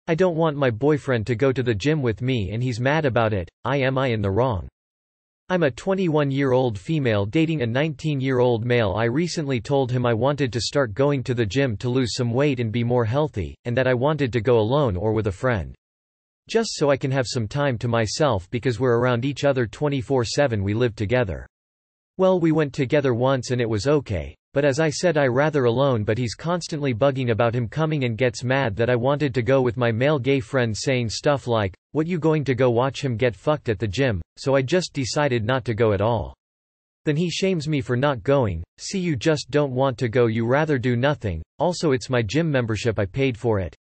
I don't want my boyfriend to go to the gym with me and he's mad about it. Am I in the wrong? I'm a 21-year-old female dating a 19-year-old male. I recently told him I wanted to start going to the gym to lose some weight and be more healthy, and that I wanted to go alone or with a friend. Just so I can have some time to myself because we're around each other 24/7. We live together. Well, we went together once and it was okay, but as I said I rather alone, but he's constantly bugging about him coming and gets mad that I wanted to go with my male gay friend, saying stuff like, "What, you going to go watch him get fucked at the gym?" So I just decided not to go at all. Then he shames me for not going. See, you just don't want to go, you rather do nothing. Also, it's my gym membership, I paid for it.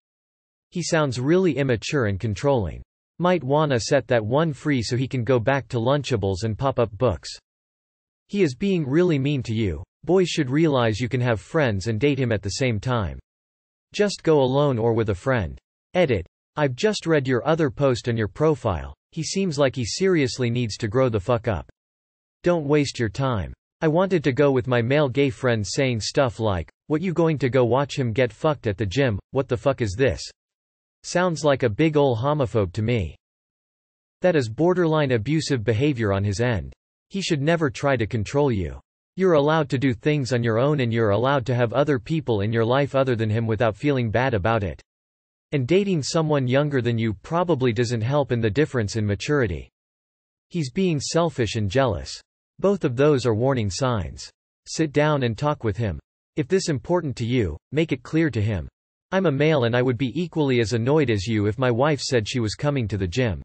He sounds really immature and controlling. Might wanna set that one free so he can go back to Lunchables and pop up books. He is being really mean to you. Boys should realize you can have friends and date him at the same time. Just go alone or with a friend. Edit. I've just read your other post on your profile. He seems like he seriously needs to grow the fuck up. Don't waste your time. I wanted to go with my male gay friend, saying stuff like, "What, you going to go watch him get fucked at the gym? What the fuck is this?" Sounds like a big ol' homophobe to me. That is borderline abusive behavior on his end. He should never try to control you. You're allowed to do things on your own and you're allowed to have other people in your life other than him without feeling bad about it. And dating someone younger than you probably doesn't help in the difference in maturity. He's being selfish and jealous. Both of those are warning signs. Sit down and talk with him. If this is important to you, make it clear to him. I'm a male and I would be equally as annoyed as you if my wife said she was coming to the gym.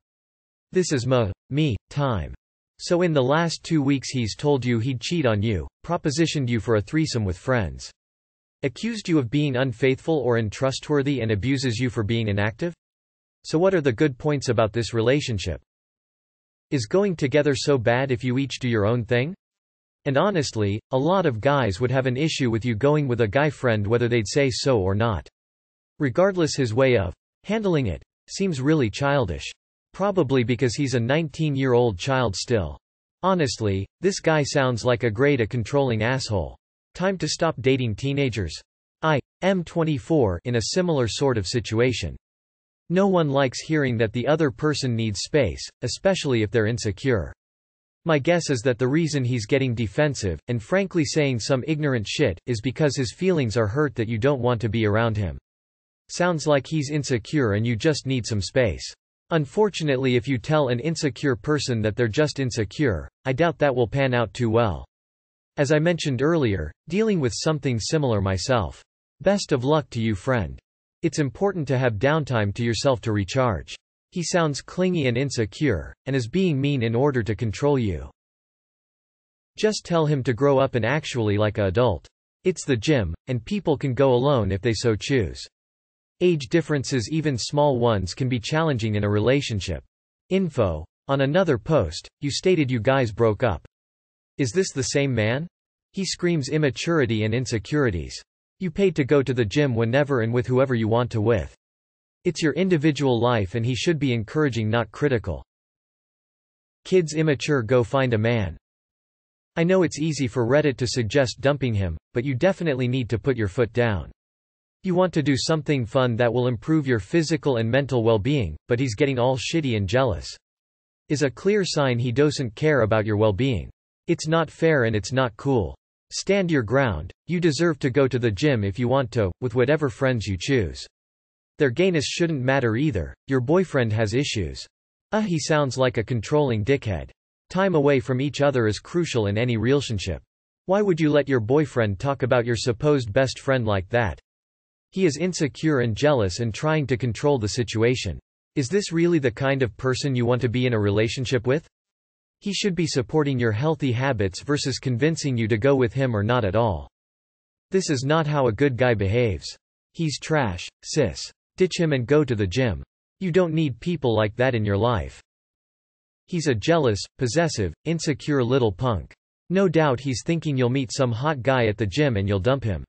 This is me time. So in the last 2 weeks he's told you he'd cheat on you, propositioned you for a threesome with friends, accused you of being unfaithful or untrustworthy, and abuses you for being inactive? So what are the good points about this relationship? Is going together so bad if you each do your own thing? And honestly, a lot of guys would have an issue with you going with a guy friend whether they'd say so or not. Regardless, his way of handling it seems really childish. Probably because he's a 19-year-old child still. Honestly, this guy sounds like a controlling asshole. Time to stop dating teenagers. I am 24 in a similar sort of situation. No one likes hearing that the other person needs space, especially if they're insecure. My guess is that the reason he's getting defensive, and frankly saying some ignorant shit, is because his feelings are hurt that you don't want to be around him. Sounds like he's insecure and you just need some space. Unfortunately, if you tell an insecure person that they're just insecure, I doubt that will pan out too well. As I mentioned earlier, dealing with something similar myself. Best of luck to you, friend. It's important to have downtime to yourself to recharge. He sounds clingy and insecure, and is being mean in order to control you. Just tell him to grow up and actually like an adult. It's the gym, and people can go alone if they so choose. Age differences, even small ones, can be challenging in a relationship. Info. On another post, you stated you guys broke up. Is this the same man? He screams immaturity and insecurities. You paid to go to the gym whenever and with whoever you want to with. It's your individual life and he should be encouraging, not critical. Kids immature, go find a man. I know it's easy for Reddit to suggest dumping him, but you definitely need to put your foot down. You want to do something fun that will improve your physical and mental well-being, but he's getting all shitty and jealous. Is a clear sign he doesn't care about your well-being. It's not fair and it's not cool. Stand your ground. You deserve to go to the gym if you want to, with whatever friends you choose. Their gayness shouldn't matter either. Your boyfriend has issues. He sounds like a controlling dickhead. Time away from each other is crucial in any relationship. Why would you let your boyfriend talk about your supposed best friend like that? He is insecure and jealous and trying to control the situation. Is this really the kind of person you want to be in a relationship with? He should be supporting your healthy habits versus convincing you to go with him or not at all. This is not how a good guy behaves. He's trash, sis. Ditch him and go to the gym. You don't need people like that in your life. He's a jealous, possessive, insecure little punk. No doubt he's thinking you'll meet some hot guy at the gym and you'll dump him.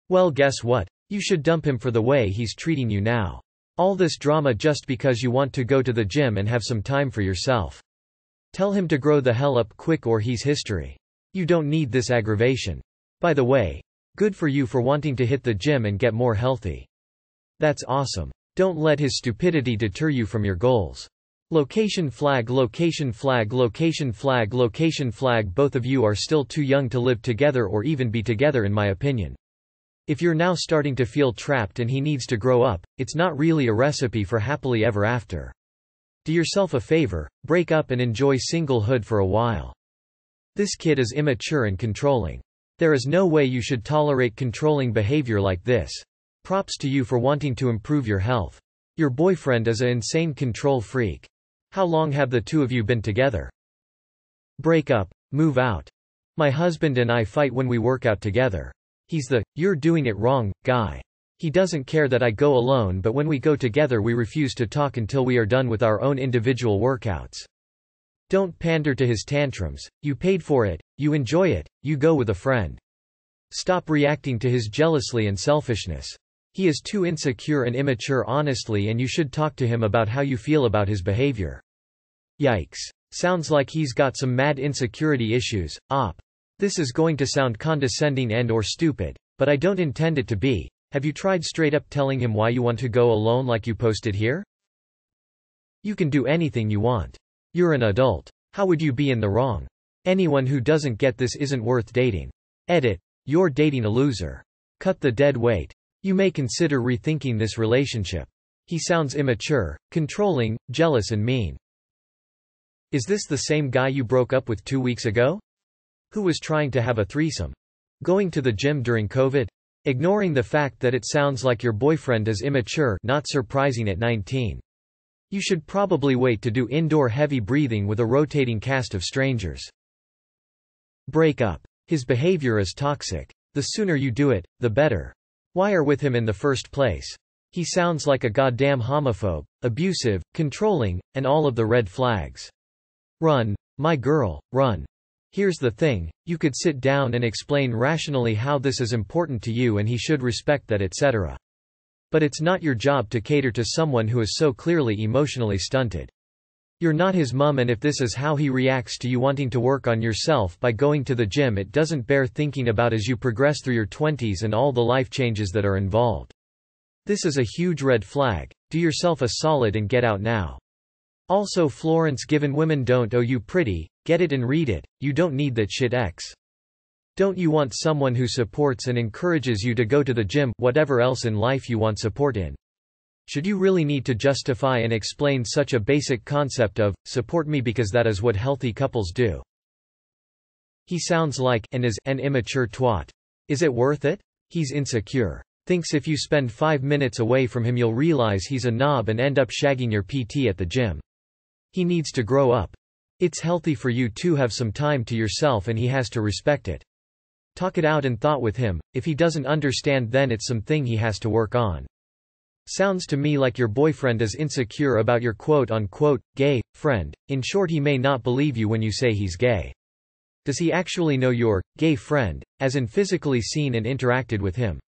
Well, guess what? You should dump him for the way he's treating you now. All this drama just because you want to go to the gym and have some time for yourself. Tell him to grow the hell up quick or he's history. You don't need this aggravation. By the way, good for you for wanting to hit the gym and get more healthy. That's awesome. Don't let his stupidity deter you from your goals. Location flag, location flag, location flag, location flag. Both of you are still too young to live together or even be together, in my opinion. If you're now starting to feel trapped and he needs to grow up, it's not really a recipe for happily ever after. Do yourself a favor, break up and enjoy singlehood for a while. This kid is immature and controlling. There is no way you should tolerate controlling behavior like this. Props to you for wanting to improve your health. Your boyfriend is an insane control freak. How long have the two of you been together? Break up, move out. My husband and I fight when we work out together. He's the, "you're doing it wrong" guy. He doesn't care that I go alone, but when we go together we refuse to talk until we are done with our own individual workouts. Don't pander to his tantrums. You paid for it, you enjoy it, you go with a friend. Stop reacting to his jealousy and selfishness. He is too insecure and immature honestly, and you should talk to him about how you feel about his behavior. Yikes. Sounds like he's got some mad insecurity issues, op. This is going to sound condescending and/or stupid, but I don't intend it to be. Have you tried straight up telling him why you want to go alone like you posted here? You can do anything you want. You're an adult. How would you be in the wrong? Anyone who doesn't get this isn't worth dating. Edit. You're dating a loser. Cut the dead weight. You may consider rethinking this relationship. He sounds immature, controlling, jealous and mean. Is this the same guy you broke up with 2 weeks ago? Who was trying to have a threesome? Going to the gym during COVID? Ignoring the fact that it sounds like your boyfriend is immature, not surprising at 19. You should probably wait to do indoor heavy breathing with a rotating cast of strangers. Break up. His behavior is toxic. The sooner you do it, the better. Why are with him in the first place? He sounds like a goddamn homophobe, abusive, controlling, and all of the red flags. Run, my girl, run. Here's the thing, you could sit down and explain rationally how this is important to you and he should respect that, etc. But it's not your job to cater to someone who is so clearly emotionally stunted. You're not his mum, and if this is how he reacts to you wanting to work on yourself by going to the gym, it doesn't bear thinking about as you progress through your 20s and all the life changes that are involved. This is a huge red flag. Do yourself a solid and get out now. Also, Florence Given, women don't owe you pretty, get it and read it, you don't need that shit X. Don't you want someone who supports and encourages you to go to the gym, whatever else in life you want support in? Should you really need to justify and explain such a basic concept of, support me, because that is what healthy couples do? He sounds like, and is, an immature twat. Is it worth it? He's insecure. Thinks if you spend 5 minutes away from him you'll realize he's a knob and end up shagging your PT at the gym. He needs to grow up. It's healthy for you to have some time to yourself and he has to respect it. Talk it out and thought with him. If he doesn't understand, then it's something he has to work on. Sounds to me like your boyfriend is insecure about your quote-unquote gay friend. In short, he may not believe you when you say he's gay. Does he actually know your gay friend, as in physically seen and interacted with him?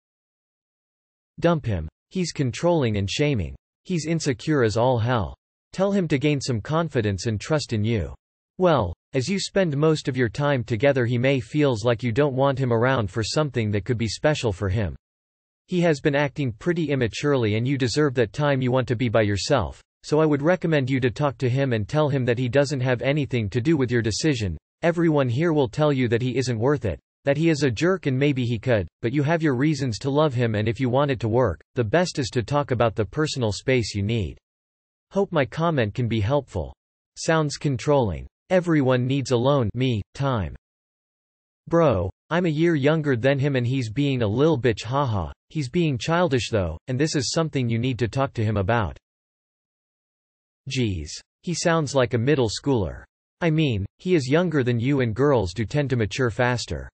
Dump him. He's controlling and shaming. He's insecure as all hell. Tell him to gain some confidence and trust in you. Well, as you spend most of your time together, he may feels like you don't want him around for something that could be special for him. He has been acting pretty immaturely and you deserve that time you want to be by yourself, so I would recommend you to talk to him and tell him that he doesn't have anything to do with your decision. Everyone here will tell you that he isn't worth it, that he is a jerk and maybe he could, but you have your reasons to love him, and if you want it to work, the best is to talk about the personal space you need. Hope my comment can be helpful. Sounds controlling. Everyone needs alone me time. Bro, I'm a year younger than him and he's being a lil bitch, haha. He's being childish though, and this is something you need to talk to him about. Geez. He sounds like a middle schooler. I mean, he is younger than you and girls do tend to mature faster.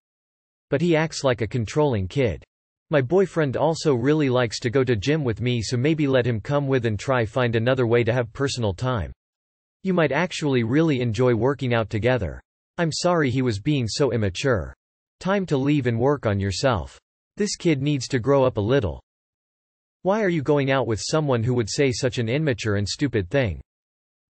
But he acts like a controlling kid. My boyfriend also really likes to go to gym with me, so maybe let him come with and try find another way to have personal time. You might actually really enjoy working out together. I'm sorry he was being so immature. Time to leave and work on yourself. This kid needs to grow up a little. Why are you going out with someone who would say such an immature and stupid thing?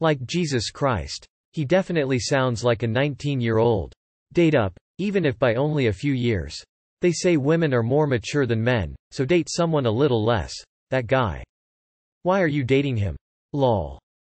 Like Jesus Christ. He definitely sounds like a 19-year-old. Date up, even if by only a few years. They say women are more mature than men, so date someone a little less. That guy. Why are you dating him? Lol.